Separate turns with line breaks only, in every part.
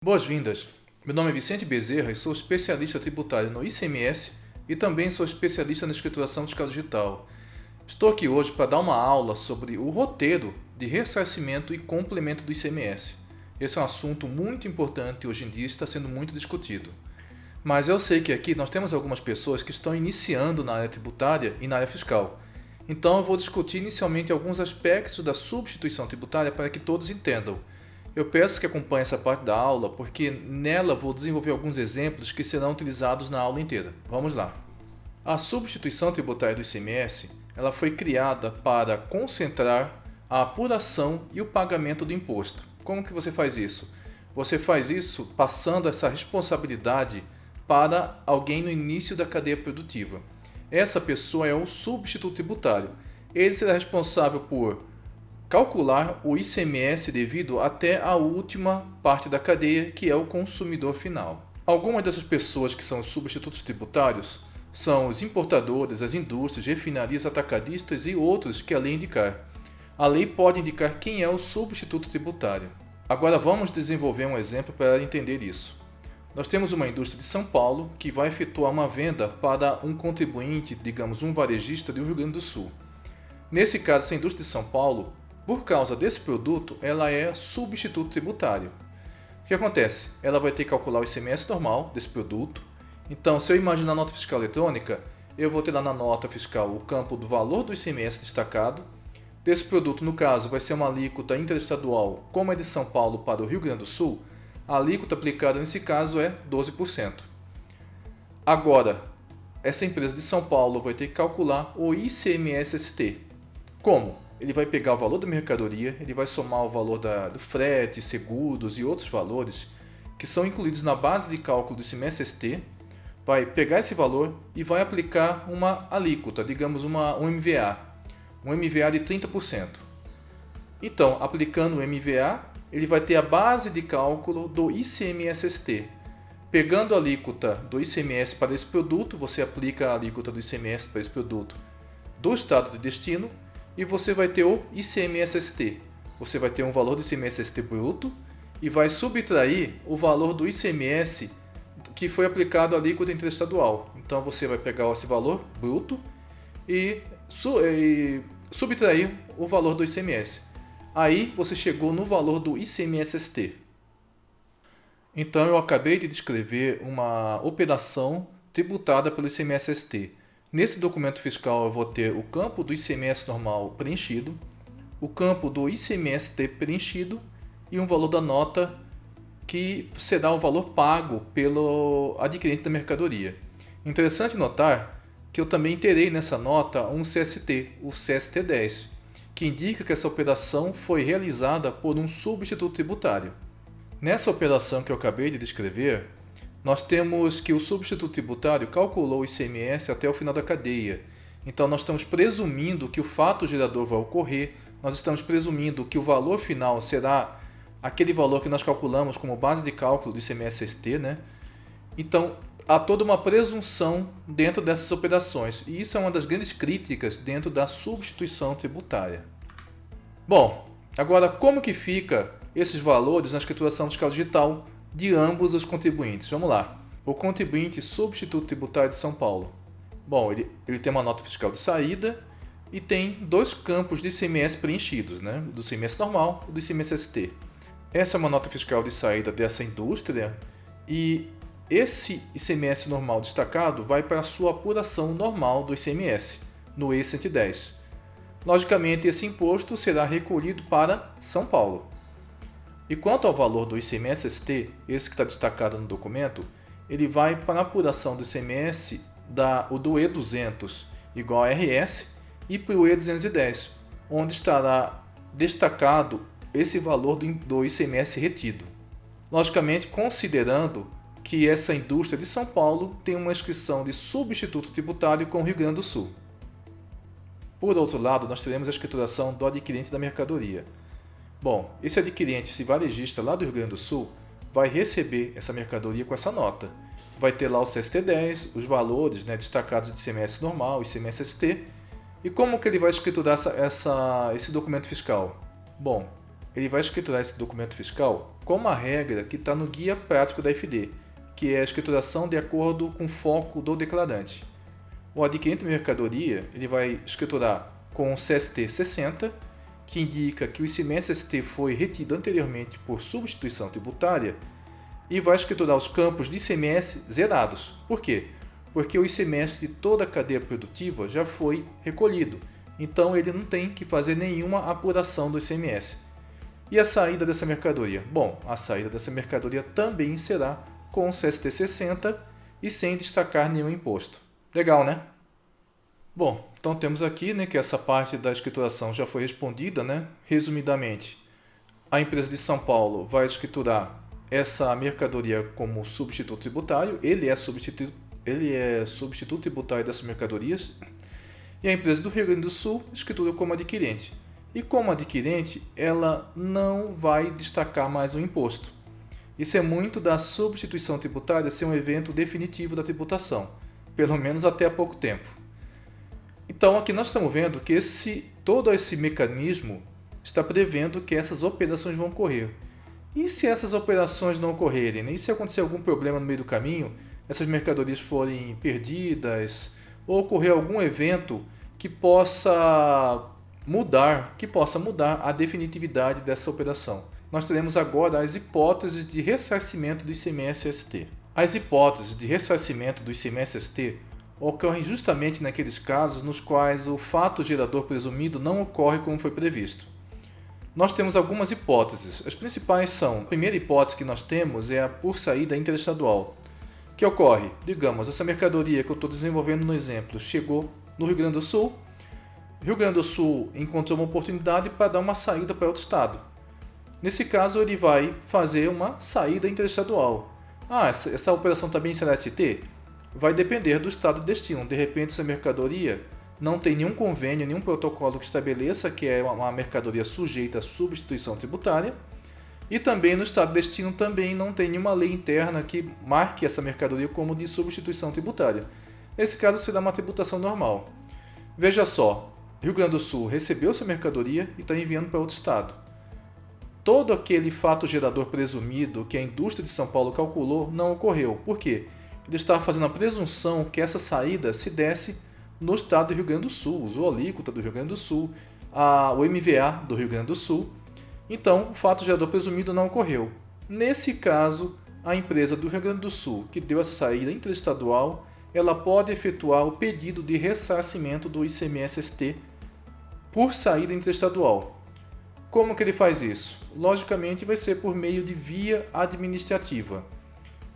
Boas-vindas! Meu nome é Vicente Bezerra e sou especialista tributário no ICMS e também sou especialista na escrituração fiscal digital. Estou aqui hoje para dar uma aula sobre o roteiro de ressarcimento e complemento do ICMS. Esse é um assunto muito importante e hoje em dia está sendo muito discutido. Mas eu sei que aqui nós temos algumas pessoas que estão iniciando na área tributária e na área fiscal. Então eu vou discutir inicialmente alguns aspectos da substituição tributária para que todos entendam. Eu peço que acompanhe essa parte da aula, porque nela vou desenvolver alguns exemplos que serão utilizados na aula inteira. Vamos lá! A substituição tributária do ICMS ela foi criada para concentrar a apuração e o pagamento do imposto. Como que você faz isso? Você faz isso passando essa responsabilidade para alguém no início da cadeia produtiva. Essa pessoa é o substituto tributário. Ele será responsável por calcular o ICMS devido até a última parte da cadeia, que é o consumidor final. Algumas dessas pessoas que são os substitutos tributários são os importadores, as indústrias, refinarias, atacadistas e outros que a lei indicar. A lei pode indicar quem é o substituto tributário. Agora vamos desenvolver um exemplo para entender isso. Nós temos uma indústria de São Paulo que vai efetuar uma venda para um contribuinte, digamos um varejista do Rio Grande do Sul. Nesse caso, essa indústria de São Paulo, por causa desse produto, ela é substituto tributário. O que acontece? Ela vai ter que calcular o ICMS normal desse produto. Então, se eu imaginar a nota fiscal eletrônica, eu vou ter lá na nota fiscal o campo do valor do ICMS destacado. Desse produto, no caso, vai ser uma alíquota interestadual, como é de São Paulo para o Rio Grande do Sul. A alíquota aplicada nesse caso é 12%. Agora, essa empresa de São Paulo vai ter que calcular o ICMS-ST. Como? Ele vai pegar o valor da mercadoria, ele vai somar o valor do frete, seguros e outros valores que são incluídos na base de cálculo do ICMS-ST, vai pegar esse valor e vai aplicar uma alíquota, digamos um MVA de 30%. Então, aplicando o MVA, ele vai ter a base de cálculo do ICMS-ST. Pegando a alíquota do ICMS para esse produto, você aplica a alíquota do ICMS para esse produto do estado de destino, e você vai ter o ICMS-ST. Você vai ter um valor do ICMS-ST bruto e vai subtrair o valor do ICMS que foi aplicado à alíquota interestadual. Então você vai pegar esse valor bruto e subtrair o valor do ICMS. Aí você chegou no valor do ICMS-ST. Então eu acabei de descrever uma operação tributada pelo ICMS-ST. Nesse documento fiscal eu vou ter o campo do ICMS normal preenchido, o campo do ICMS-ST preenchido e um valor da nota que será o valor pago pelo adquirente da mercadoria. Interessante notar que eu também terei nessa nota um CST, o CST-10, que indica que essa operação foi realizada por um substituto tributário. Nessa operação que eu acabei de descrever, nós temos que o substituto tributário calculou o ICMS até o final da cadeia. Então nós estamos presumindo que o fato gerador vai ocorrer, nós estamos presumindo que o valor final será aquele valor que nós calculamos como base de cálculo do ICMS-ST, né? Então há toda uma presunção dentro dessas operações, e isso é uma das grandes críticas dentro da substituição tributária. Bom, agora como que fica esses valores na escrituração fiscal digital de ambos os contribuintes? Vamos lá. O contribuinte substituto tributário de São Paulo. Bom, ele tem uma nota fiscal de saída e tem dois campos de ICMS preenchidos, né? Do ICMS normal e do ICMS-ST. Essa é uma nota fiscal de saída dessa indústria e esse ICMS normal destacado vai para a sua apuração normal do ICMS, no E110. Logicamente, esse imposto será recolhido para São Paulo. E quanto ao valor do ICMS-ST, esse que está destacado no documento, ele vai para a apuração do ICMS do E200 igual a RS e para o E210, onde estará destacado esse valor do ICMS retido. Logicamente, considerando que essa indústria de São Paulo tem uma inscrição de substituto tributário com o Rio Grande do Sul. Por outro lado, nós teremos a escrituração do adquirente da mercadoria. Bom, esse adquirente, esse varejista lá do Rio Grande do Sul, vai receber essa mercadoria com essa nota. Vai ter lá o CST-10, os valores, né, destacados de ICMS normal, ICMS-ST. E como que ele vai escriturar esse documento fiscal? Bom, ele vai escriturar esse documento fiscal como a regra que está no Guia Prático da FD, que é a escrituração de acordo com o foco do declarante. O adquirente de mercadoria ele vai escriturar com o CST 60, que indica que o ICMS-ST foi retido anteriormente por substituição tributária, e vai escriturar os campos de ICMS zerados. Por quê? Porque o ICMS de toda a cadeia produtiva já foi recolhido, então ele não tem que fazer nenhuma apuração do ICMS. E a saída dessa mercadoria? Bom, a saída dessa mercadoria também será com o CST 60 e sem destacar nenhum imposto. Legal, né? Bom, então temos aqui, né, que essa parte da escrituração já foi respondida, né? Resumidamente, a empresa de São Paulo vai escriturar essa mercadoria como substituto tributário, ele é substituto tributário dessas mercadorias, e a empresa do Rio Grande do Sul escritura como adquirente. E como adquirente, ela não vai destacar mais o imposto. Isso é muito da substituição tributária ser um evento definitivo da tributação, pelo menos até há pouco tempo. Então aqui nós estamos vendo que todo esse mecanismo está prevendo que essas operações vão ocorrer. E se essas operações não ocorrerem? Né? E se acontecer algum problema no meio do caminho, essas mercadorias forem perdidas, ou ocorrer algum evento que possa mudar a definitividade dessa operação? Nós teremos agora as hipóteses de ressarcimento do ICMS-ST. As hipóteses de ressarcimento do ICMS-ST ocorrem justamente naqueles casos nos quais o fato gerador presumido não ocorre como foi previsto. Nós temos algumas hipóteses. As principais são: a primeira hipótese que nós temos é a por saída interestadual, que ocorre, digamos, essa mercadoria que eu estou desenvolvendo no exemplo chegou no Rio Grande do Sul. O Rio Grande do Sul encontrou uma oportunidade para dar uma saída para outro estado. Nesse caso, ele vai fazer uma saída interestadual. Essa operação também será ST? Vai depender do estado de destino. De repente, essa mercadoria não tem nenhum convênio, nenhum protocolo que estabeleça que é uma mercadoria sujeita à substituição tributária. E também no estado de destino também não tem nenhuma lei interna que marque essa mercadoria como de substituição tributária. Nesse caso, será uma tributação normal. Veja só, Rio Grande do Sul recebeu essa mercadoria e está enviando para outro estado. Todo aquele fato gerador presumido que a indústria de São Paulo calculou não ocorreu. Por quê? Ele estava fazendo a presunção que essa saída se desse no estado do Rio Grande do Sul, usou a alíquota do Rio Grande do Sul, o MVA do Rio Grande do Sul. Então, o fato gerador presumido não ocorreu. Nesse caso, a empresa do Rio Grande do Sul, que deu essa saída interestadual, ela pode efetuar o pedido de ressarcimento do ICMS-ST por saída interestadual. Como que ele faz isso? Logicamente, vai ser por meio de via administrativa.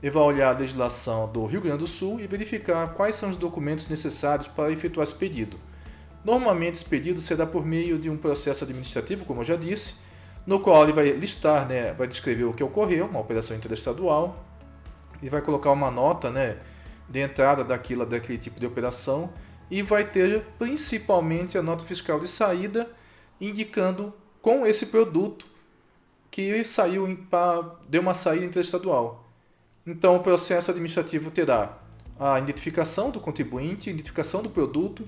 Ele vai olhar a legislação do Rio Grande do Sul e verificar quais são os documentos necessários para efetuar esse pedido. Normalmente, esse pedido será por meio de um processo administrativo, como eu já disse, no qual ele vai listar, vai descrever o que ocorreu, uma operação interestadual, e vai colocar uma nota, de entrada daquele tipo de operação, e vai ter principalmente a nota fiscal de saída, indicando com esse produto que deu uma saída interestadual. Então, o processo administrativo terá a identificação do contribuinte, a identificação do produto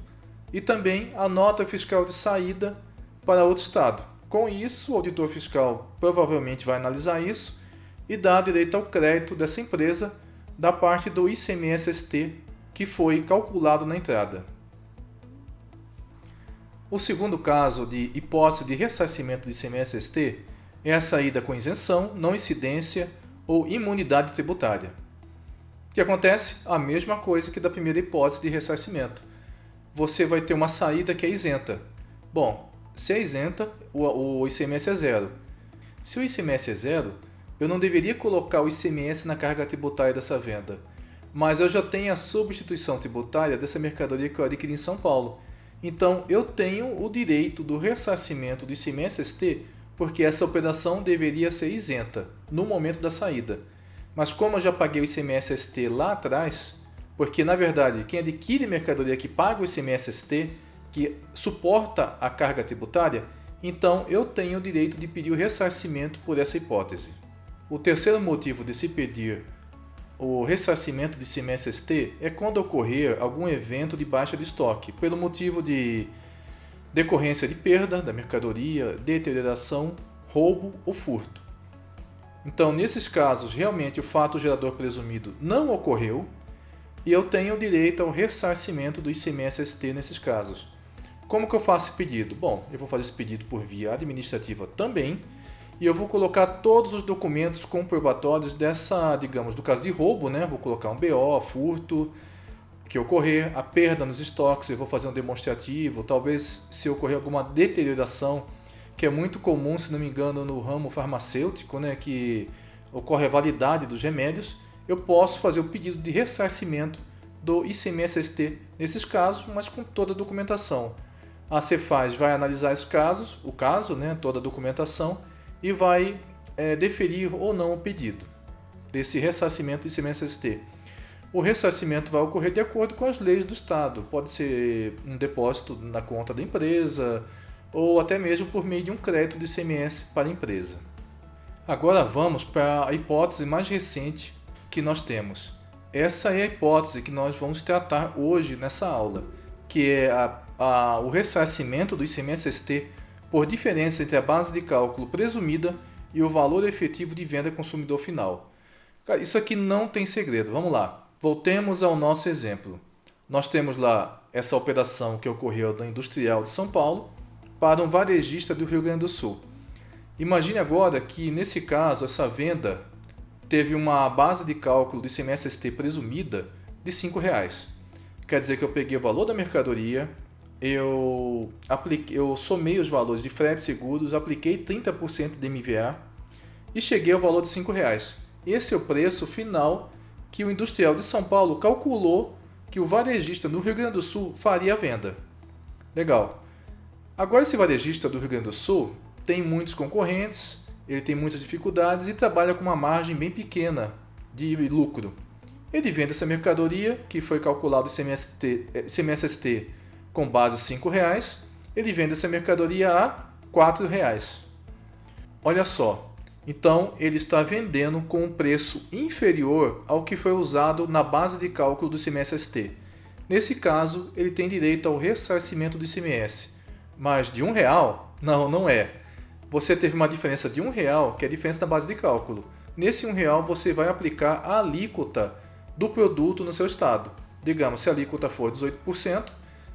e também a nota fiscal de saída para outro estado. Com isso, o auditor fiscal provavelmente vai analisar isso e dar direito ao crédito dessa empresa da parte do ICMS-ST que foi calculado na entrada. O segundo caso de hipótese de ressarcimento do ICMS-ST é a saída com isenção, não incidência ou imunidade tributária. O que acontece? A mesma coisa que da primeira hipótese de ressarcimento. Você vai ter uma saída que é isenta. Bom, se é isenta, o ICMS é zero. Se o ICMS é zero, eu não deveria colocar o ICMS na carga tributária dessa venda, mas eu já tenho a substituição tributária dessa mercadoria que eu adquiri em São Paulo. Então, eu tenho o direito do ressarcimento do ICMS-ST porque essa operação deveria ser isenta no momento da saída. Mas como eu já paguei o ICMS-ST lá atrás, porque na verdade quem adquire mercadoria que paga o ICMS-ST, que suporta a carga tributária, então eu tenho o direito de pedir o ressarcimento por essa hipótese. O terceiro motivo de se pedir o ressarcimento de ICMS-ST é quando ocorrer algum evento de baixa de estoque, pelo motivo de decorrência de perda da mercadoria, deterioração, roubo ou furto. Então, nesses casos, realmente o fato gerador presumido não ocorreu e eu tenho direito ao ressarcimento do ICMS-ST nesses casos. Como que eu faço esse pedido? Bom, eu vou fazer esse pedido por via administrativa também e eu vou colocar todos os documentos comprobatórios dessa, digamos, do caso de roubo, né? Vou colocar um BO, furto que ocorrer, a perda nos estoques, eu vou fazer um demonstrativo, talvez se ocorrer alguma deterioração, que é muito comum, se não me engano, no ramo farmacêutico, né? Que ocorre a validade dos remédios, eu posso fazer o pedido de ressarcimento do ICMS-ST nesses casos, mas com toda a documentação. A Cefaz vai analisar esses casos, o caso, né, toda a documentação, e vai deferir ou não o pedido desse ressarcimento do ICMS-ST. O ressarcimento vai ocorrer de acordo com as leis do Estado. Pode ser um depósito na conta da empresa ou até mesmo por meio de um crédito de ICMS para a empresa. Agora vamos para a hipótese mais recente que nós temos. Essa é a hipótese que nós vamos tratar hoje nessa aula, que é o ressarcimento do ICMS-ST por diferença entre a base de cálculo presumida e o valor efetivo de venda ao consumidor final. Cara, isso aqui não tem segredo. Vamos lá. Voltemos ao nosso exemplo. Nós temos lá essa operação que ocorreu da Industrial de São Paulo para um varejista do Rio Grande do Sul. Imagine agora que, nesse caso, essa venda teve uma base de cálculo do ICMS-ST presumida de R$ 5,00. Quer dizer que eu peguei o valor da mercadoria, eu somei os valores de frete e seguros, apliquei 30% de MVA e cheguei ao valor de R$ 5,00. Esse é o preço final que o Industrial de São Paulo calculou que o varejista no Rio Grande do Sul faria a venda. Legal. Agora esse varejista do Rio Grande do Sul tem muitos concorrentes, ele tem muitas dificuldades e trabalha com uma margem bem pequena de lucro. Ele vende essa mercadoria, que foi calculado o ICMS-ST com base em R$ 5,00, ele vende essa mercadoria a R$ 4,00. Olha só, então ele está vendendo com um preço inferior ao que foi usado na base de cálculo do ICMS-ST. Nesse caso, ele tem direito ao ressarcimento do ICMS. Mas de R$ 1,00? Não, não é. Você teve uma diferença de R$ 1,00, que é a diferença da base de cálculo. Nesse R$ 1,00 você vai aplicar a alíquota do produto no seu estado. Digamos, se a alíquota for 18%,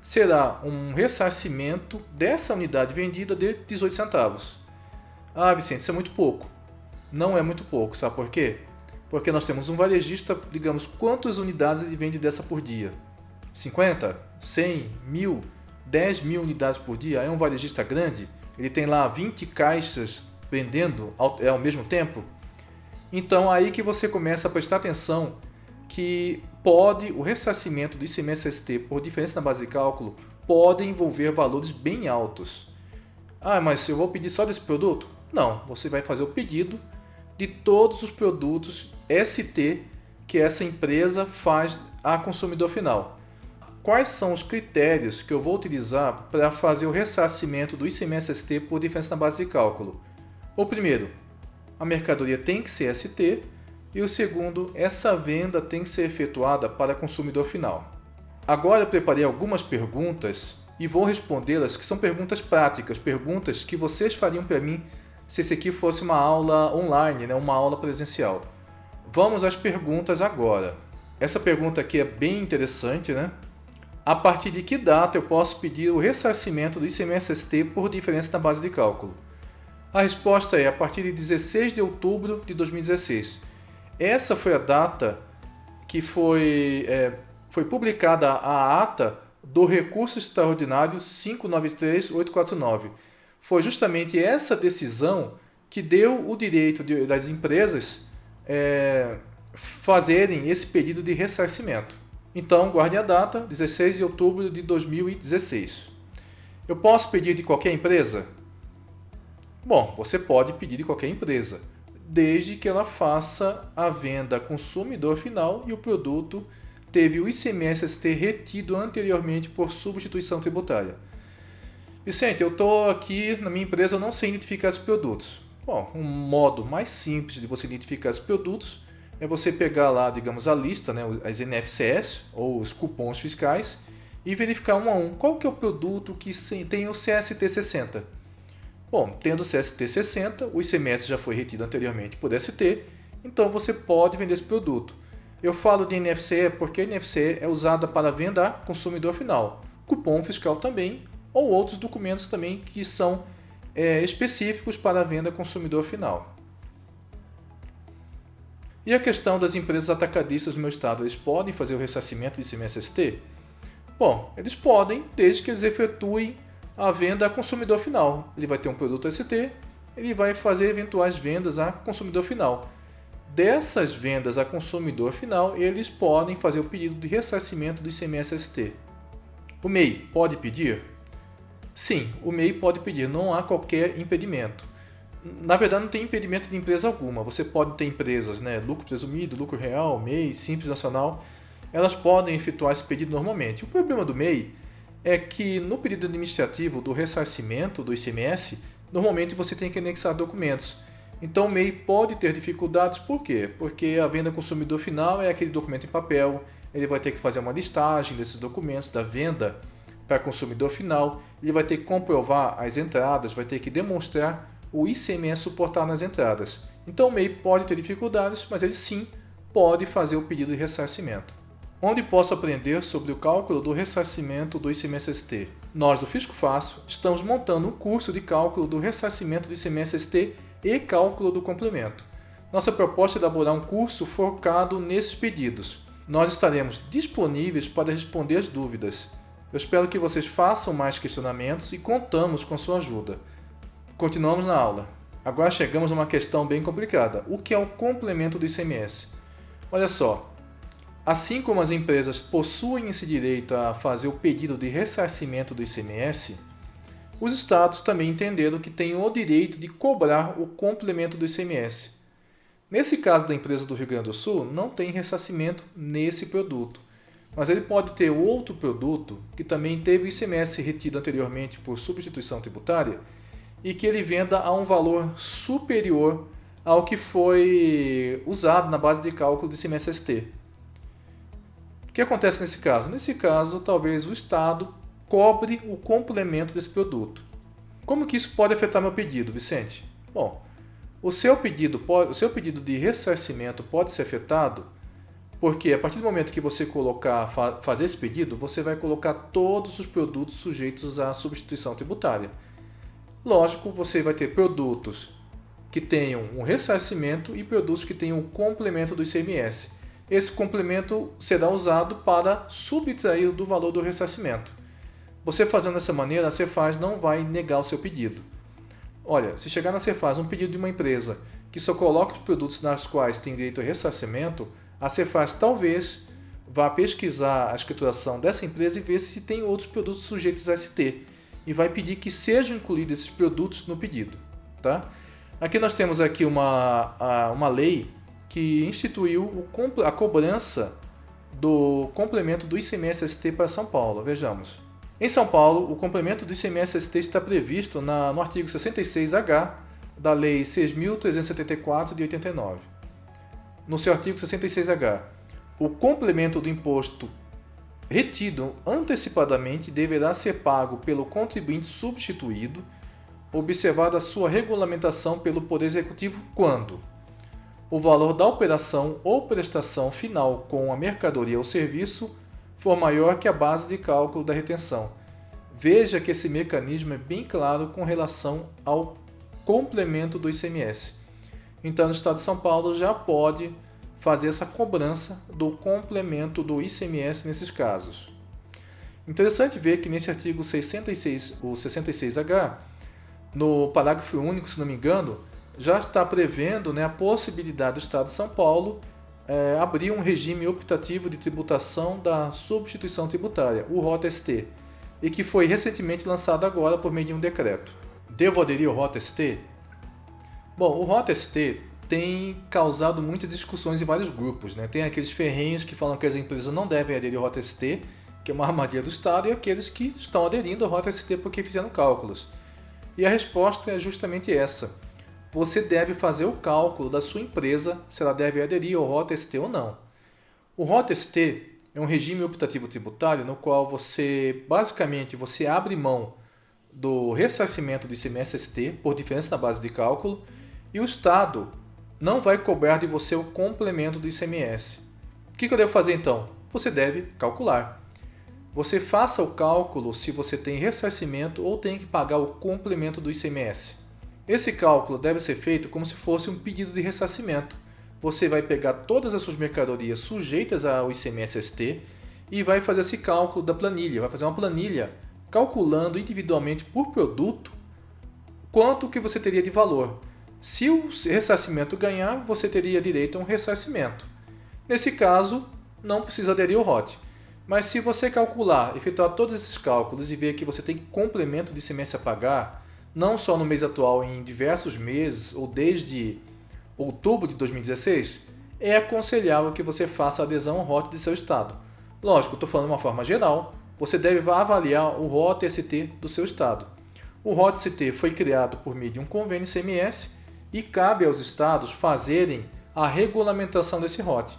será um ressarcimento dessa unidade vendida de 18 centavos. Ah, Vicente, isso é muito pouco. Não é muito pouco, sabe por quê? Porque nós temos um varejista, digamos, quantas unidades ele vende dessa por dia? 50? 100? 1.000? 10.000 unidades por dia? É um varejista grande? Ele tem lá 20 caixas vendendo ao mesmo tempo? Então aí que você começa a prestar atenção que o ressarcimento do ICMS-ST por diferença na base de cálculo pode envolver valores bem altos. Ah, mas eu vou pedir só desse produto? Não, você vai fazer o pedido de todos os produtos ST que essa empresa faz a consumidor final. Quais são os critérios que eu vou utilizar para fazer o ressarcimento do ICMS-ST por diferença na base de cálculo? O primeiro, a mercadoria tem que ser ST, e o segundo, essa venda tem que ser efetuada para consumidor final. Agora eu preparei algumas perguntas e vou respondê-las, que são perguntas práticas, perguntas que vocês fariam para mim se esse aqui fosse uma aula online, né? Uma aula presencial. Vamos às perguntas agora. Essa pergunta aqui é bem interessante, né? A partir de que data eu posso pedir o ressarcimento do ICMS-ST por diferença na base de cálculo? A resposta é a partir de 16 de outubro de 2016. Essa foi a data que foi publicada a ata do recurso extraordinário 593.849. Foi justamente essa decisão que deu o direito das empresas fazerem esse pedido de ressarcimento. Então, guardem a data, 16 de outubro de 2016. Eu posso pedir de qualquer empresa? Bom, você pode pedir de qualquer empresa, desde que ela faça a venda ao consumidor final e o produto teve o ICMS-ST retido anteriormente por substituição tributária. Vicente, eu estou aqui na minha empresa, eu não sei identificar os produtos. Bom, um modo mais simples de você identificar os produtos é você pegar lá, digamos, a lista, né, as NFCS ou os cupons fiscais e verificar um a um qual que é o produto que tem o CST 60. Bom, tendo CST 60, o ICMS já foi retido anteriormente por ST, então você pode vender esse produto. Eu falo de NFCE porque a NFCE é usada para venda a consumidor final, cupom fiscal também, ou outros documentos também que são específicos para a venda a consumidor final. E a questão das empresas atacadistas no meu estado, eles podem fazer o ressarcimento de ICMS-ST? Bom, eles podem, desde que eles efetuem a venda a consumidor final. Ele vai ter um produto ST, ele vai fazer eventuais vendas a consumidor final. Dessas vendas a consumidor final, eles podem fazer o pedido de ressarcimento do ICMS-ST. O MEI pode pedir? Sim, o MEI pode pedir, não há qualquer impedimento. Na verdade, não tem impedimento de empresa alguma. Você pode ter empresas, lucro presumido, lucro real, MEI, Simples Nacional, elas podem efetuar esse pedido normalmente. O problema do MEI é que no pedido administrativo do ressarcimento do ICMS, normalmente você tem que anexar documentos. Então o MEI pode ter dificuldades, por quê? Porque a venda ao consumidor final é aquele documento em papel, ele vai ter que fazer uma listagem desses documentos da venda para consumidor final, ele vai ter que comprovar as entradas, vai ter que demonstrar o ICMS suportado nas entradas. Então o MEI pode ter dificuldades, mas ele sim pode fazer o pedido de ressarcimento. Onde posso aprender sobre o cálculo do ressarcimento do ICMS-ST? Nós do Fisco Fácil estamos montando um curso de cálculo do ressarcimento do ICMS-ST e cálculo do complemento. Nossa proposta é elaborar um curso focado nesses pedidos. Nós estaremos disponíveis para responder as dúvidas. Eu espero que vocês façam mais questionamentos e contamos com sua ajuda. Continuamos na aula. Agora chegamos a uma questão bem complicada. O que é o complemento do ICMS? Olha só, assim como as empresas possuem esse direito a fazer o pedido de ressarcimento do ICMS, os estados também entenderam que têm o direito de cobrar o complemento do ICMS. Nesse caso da empresa do Rio Grande do Sul, não tem ressarcimento nesse produto, mas ele pode ter outro produto que também teve o ICMS retido anteriormente por substituição tributária e que ele venda a um valor superior ao que foi usado na base de cálculo do ICMS-ST. O que acontece nesse caso? Nesse caso, talvez o Estado cobre o complemento desse produto. Como que isso pode afetar meu pedido, Vicente? Bom, o seu pedido de ressarcimento pode ser afetado porque a partir do momento que você fazer esse pedido, você vai colocar todos os produtos sujeitos à substituição tributária. Lógico, você vai ter produtos que tenham um ressarcimento e produtos que tenham o complemento do ICMS. Esse complemento será usado para subtrair do valor do ressarcimento. Você fazendo dessa maneira, a Cefaz não vai negar o seu pedido. Olha, se chegar na Cefaz um pedido de uma empresa que só coloca os produtos nas quais tem direito a ressarcimento, a Cefaz talvez vá pesquisar a escrituração dessa empresa e ver se tem outros produtos sujeitos a ST. E vai pedir que sejam incluídos esses produtos no pedido. Tá? Aqui nós temos aqui uma lei que instituiu a cobrança do complemento do ICMS-ST para São Paulo. Vejamos. Em São Paulo, o complemento do ICMS-ST está previsto no artigo 66H da Lei 6.374 de 89. No seu artigo 66H, o complemento do imposto retido antecipadamente deverá ser pago pelo contribuinte substituído, observada a sua regulamentação pelo Poder Executivo quando o valor da operação ou prestação final com a mercadoria ou serviço for maior que a base de cálculo da retenção. Veja que esse mecanismo é bem claro com relação ao complemento do ICMS. Então, o Estado de São Paulo já pode fazer essa cobrança do complemento do ICMS nesses casos. Interessante ver que nesse artigo 66, o 66H, no parágrafo único, se não me engano, já está prevendo a possibilidade do Estado de São Paulo abrir um regime optativo de tributação da substituição tributária, o ROT-ST, e que foi recentemente lançado agora por meio de um decreto. Devo aderir ao ROT-ST? Bom, o ROT-ST tem causado muitas discussões em vários grupos. Tem aqueles ferrenhos que falam que as empresas não devem aderir ao ROT-ST, que é uma armadilha do Estado, e aqueles que estão aderindo ao ROT-ST porque fizeram cálculos. E a resposta é justamente essa. Você deve fazer o cálculo da sua empresa se ela deve aderir ao ROT-ST ou não. O ROT-ST é um regime optativo tributário no qual você abre mão do ressarcimento do ICMS-ST por diferença na base de cálculo e o Estado não vai cobrar de você o complemento do ICMS. O que eu devo fazer então? Você deve calcular. Você faça o cálculo se você tem ressarcimento ou tem que pagar o complemento do ICMS. Esse cálculo deve ser feito como se fosse um pedido de ressarcimento. Você vai pegar todas as suas mercadorias sujeitas ao ICMS-ST e vai fazer esse cálculo da planilha. Vai fazer uma planilha calculando individualmente por produto quanto que você teria de valor. Se o ressarcimento ganhar, você teria direito a um ressarcimento. Nesse caso, não precisa aderir ao ROT. Mas se você calcular, efetuar todos esses cálculos e ver que você tem complemento de ICMS a pagar, não só no mês atual, em diversos meses ou desde outubro de 2016, é aconselhável que você faça a adesão ao ROT de seu estado. Lógico, estou falando de uma forma geral, você deve avaliar o ROT-ST do seu estado. O ROT-ST foi criado por meio de um convênio ICMS e cabe aos estados fazerem a regulamentação desse ROT.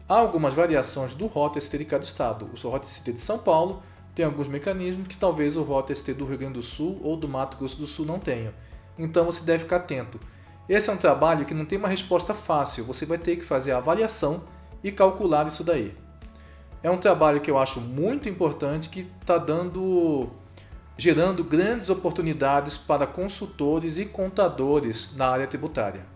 Há algumas variações do ROT-ST de cada estado. O ROT-ST de São Paulo tem alguns mecanismos que talvez o ROT-ST do Rio Grande do Sul ou do Mato Grosso do Sul não tenham. Então você deve ficar atento. Esse é um trabalho que não tem uma resposta fácil, você vai ter que fazer a avaliação e calcular isso daí. É um trabalho que eu acho muito importante, que está gerando grandes oportunidades para consultores e contadores na área tributária.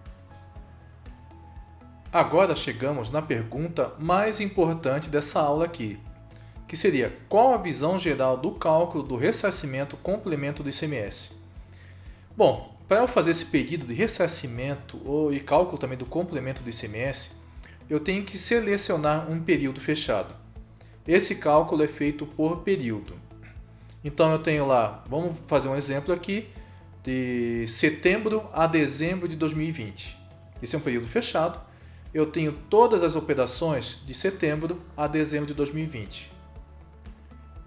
Agora chegamos na pergunta mais importante dessa aula aqui, que seria: qual a visão geral do cálculo do ressarcimento complemento do ICMS? Bom, para eu fazer esse pedido de ressarcimento e cálculo também do complemento do ICMS, eu tenho que selecionar um período fechado. Esse cálculo é feito por período. Então eu tenho lá, vamos fazer um exemplo aqui, de setembro a dezembro de 2020. Esse é um período fechado. Eu tenho todas as operações de setembro a dezembro de 2020.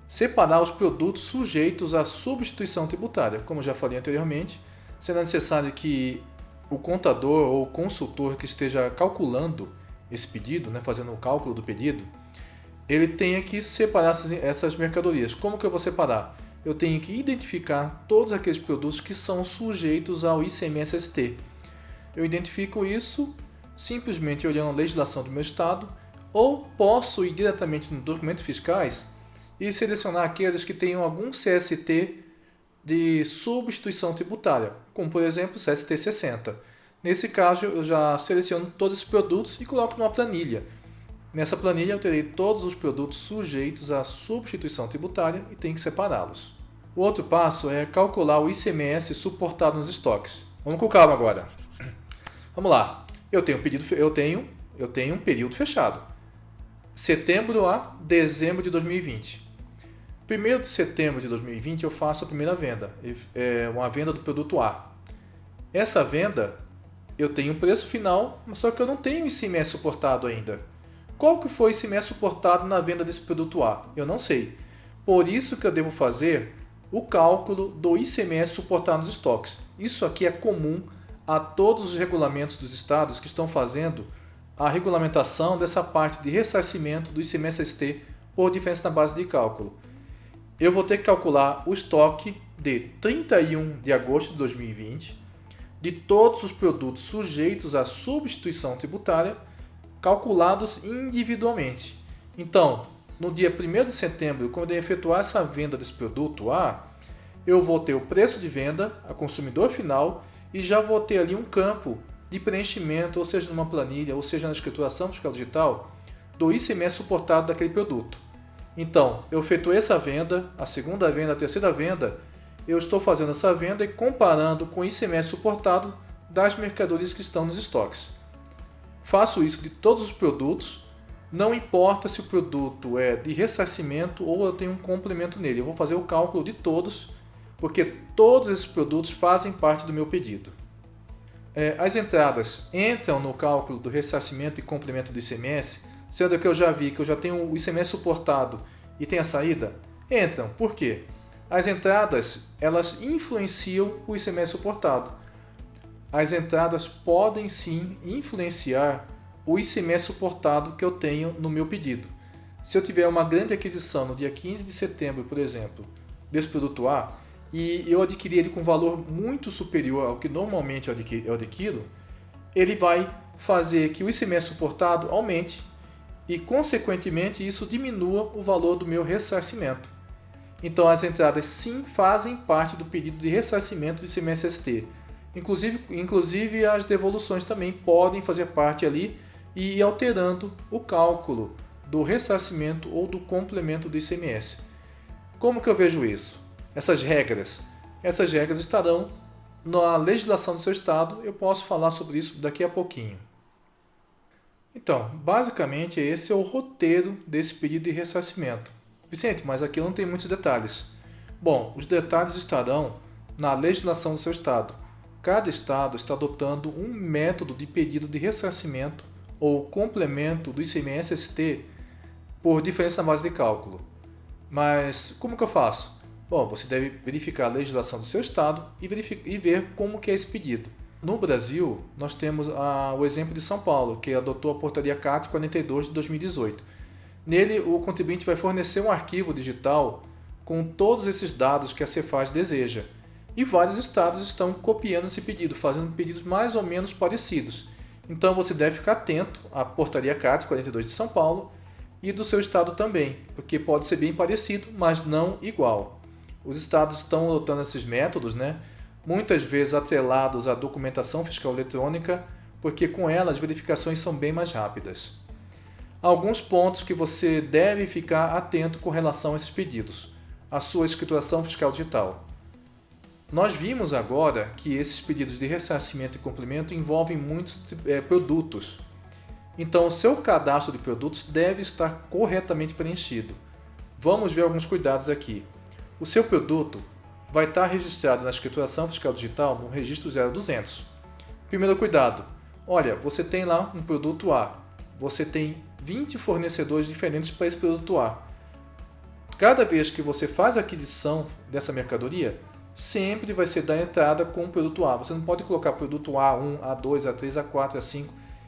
Separar os produtos sujeitos à substituição tributária. Como eu já falei anteriormente, será necessário que o contador ou o consultor que esteja calculando esse pedido, fazendo o cálculo do pedido, ele tenha que separar essas mercadorias. Como que eu vou separar? Eu tenho que identificar todos aqueles produtos que são sujeitos ao ICMS-ST. Eu identifico isso simplesmente olhando a legislação do meu estado, ou posso ir diretamente nos documentos fiscais e selecionar aqueles que tenham algum CST de substituição tributária, como por exemplo o CST 60. Nesse caso, eu já seleciono todos os produtos e coloco numa planilha. Nessa planilha eu terei todos os produtos sujeitos à substituição tributária e tenho que separá-los. O outro passo é calcular o ICMS suportado nos estoques. Vamos com calma agora. Vamos lá. Eu tenho um período fechado. Setembro a dezembro de 2020. 1º de setembro de 2020 eu faço a primeira venda, uma venda do produto A. Essa venda eu tenho um preço final, mas só que eu não tenho ICMS suportado ainda. Qual que foi o ICMS suportado na venda desse produto A? Eu não sei. Por isso que eu devo fazer o cálculo do ICMS suportado nos estoques. Isso aqui é comum a todos os regulamentos dos estados que estão fazendo a regulamentação dessa parte de ressarcimento do ICMS-ST por diferença na base de cálculo. Eu vou ter que calcular o estoque de 31 de agosto de 2020 de todos os produtos sujeitos à substituição tributária calculados individualmente. Então, no dia 1º de setembro, quando eu efetuar essa venda desse produto A, eu vou ter o preço de venda, a consumidor final, e já vou ter ali um campo de preenchimento, ou seja, numa planilha, ou seja, na escrituração fiscal digital, do ICMS suportado daquele produto. Então, eu efetuei essa venda, a segunda venda, a terceira venda, eu estou fazendo essa venda e comparando com o ICMS suportado das mercadorias que estão nos estoques. Faço isso de todos os produtos, não importa se o produto é de ressarcimento ou eu tenho um complemento nele, eu vou fazer o cálculo de todos, porque todos esses produtos fazem parte do meu pedido. As entradas entram no cálculo do ressarcimento e complemento do ICMS, sendo que eu já vi que eu já tenho o ICMS suportado e tem a saída? Entram. Por quê? As entradas, elas influenciam o ICMS suportado. As entradas podem sim influenciar o ICMS suportado que eu tenho no meu pedido. Se eu tiver uma grande aquisição no dia 15 de setembro, por exemplo, desse produto A, e eu adquirir ele com valor muito superior ao que normalmente eu adquiro, ele vai fazer que o ICMS suportado aumente e, consequentemente, isso diminua o valor do meu ressarcimento. Então, as entradas sim fazem parte do pedido de ressarcimento do ICMS-ST. Inclusive, as devoluções também podem fazer parte ali e ir alterando o cálculo do ressarcimento ou do complemento do ICMS. Como que eu vejo isso? Essas regras estarão na legislação do seu estado, eu posso falar sobre isso daqui a pouquinho. Então, basicamente, esse é o roteiro desse pedido de ressarcimento. Vicente, mas aqui não tem muitos detalhes. Bom, os detalhes estarão na legislação do seu estado. Cada estado está adotando um método de pedido de ressarcimento ou complemento do ICMS-ST por diferença na base de cálculo. Mas como que eu faço? Bom, você deve verificar a legislação do seu estado e ver como que é esse pedido. No Brasil, nós temos o exemplo de São Paulo, que adotou a portaria CAT 42 de 2018. Nele, o contribuinte vai fornecer um arquivo digital com todos esses dados que a Cefaz deseja. E vários estados estão copiando esse pedido, fazendo pedidos mais ou menos parecidos. Então você deve ficar atento à portaria CAT 42 de São Paulo e do seu estado também, porque pode ser bem parecido, mas não igual. Os estados estão adotando esses métodos, muitas vezes atrelados à documentação fiscal eletrônica, porque com ela as verificações são bem mais rápidas. Alguns pontos que você deve ficar atento com relação a esses pedidos. A sua escrituração fiscal digital. Nós vimos agora que esses pedidos de ressarcimento e complemento envolvem muitos produtos. Então, o seu cadastro de produtos deve estar corretamente preenchido. Vamos ver alguns cuidados aqui. O seu produto vai estar registrado na escrituração fiscal digital no registro 0200. Primeiro cuidado. Olha, você tem lá um produto A. Você tem 20 fornecedores diferentes para esse produto A. Cada vez que você faz a aquisição dessa mercadoria, sempre vai ser da entrada com o produto A. Você não pode colocar produto A1, A2, A3, A4, A5.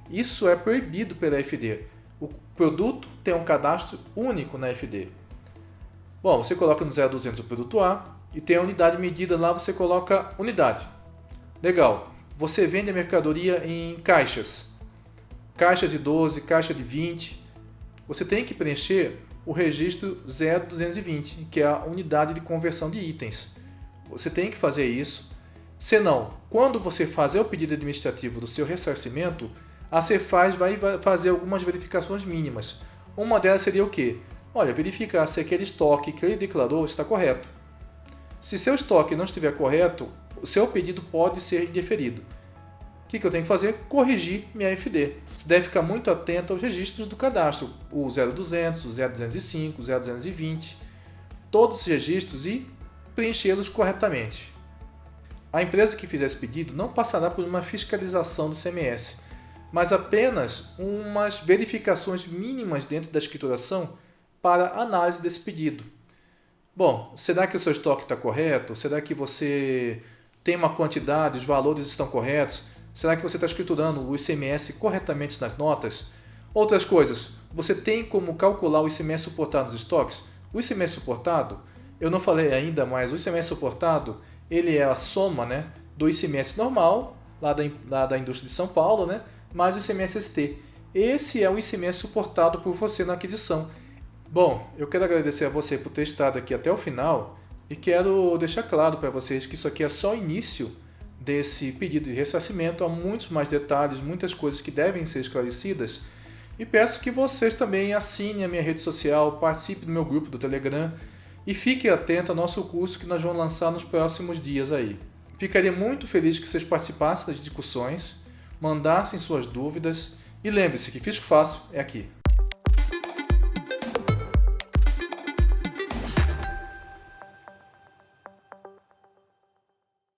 Isso é proibido pela FD. O produto tem um cadastro único na FD. Bom, você coloca no 0200 o produto A e tem a unidade medida lá, você coloca unidade. Legal. Você vende a mercadoria em caixas. Caixa de 12, caixa de 20. Você tem que preencher o registro 0220, que é a unidade de conversão de itens. Você tem que fazer isso. Senão, quando você fazer o pedido administrativo do seu ressarcimento, a Cefaz vai fazer algumas verificações mínimas. Uma delas seria o quê? Olha, verificar se aquele estoque que ele declarou está correto. Se seu estoque não estiver correto, o seu pedido pode ser indeferido. O que eu tenho que fazer? Corrigir minha FD. Você deve ficar muito atento aos registros do cadastro, o 0200, o 0205, o 0220, todos esses registros e preenchê-los corretamente. A empresa que fizer esse pedido não passará por uma fiscalização do ICMS, mas apenas umas verificações mínimas dentro da escrituração para análise desse pedido. Bom, será que o seu estoque está correto? Será que você tem uma quantidade, os valores estão corretos? Será que você está escriturando o ICMS corretamente nas notas? Outras coisas, você tem como calcular o ICMS suportado nos estoques? O ICMS suportado, eu não falei ainda, mas o ICMS suportado, ele é a soma do ICMS normal, lá da indústria de São Paulo, mais o ICMS-ST. Esse é o ICMS suportado por você na aquisição. Bom, eu quero agradecer a você por ter estado aqui até o final e quero deixar claro para vocês que isso aqui é só o início desse pedido de ressarcimento. Há muitos mais detalhes, muitas coisas que devem ser esclarecidas e peço que vocês também assinem a minha rede social, participe do meu grupo do Telegram e fiquem atentos ao nosso curso que nós vamos lançar nos próximos dias aí. Ficaria muito feliz que vocês participassem das discussões, mandassem suas dúvidas e lembre-se que Fisco Fácil é aqui.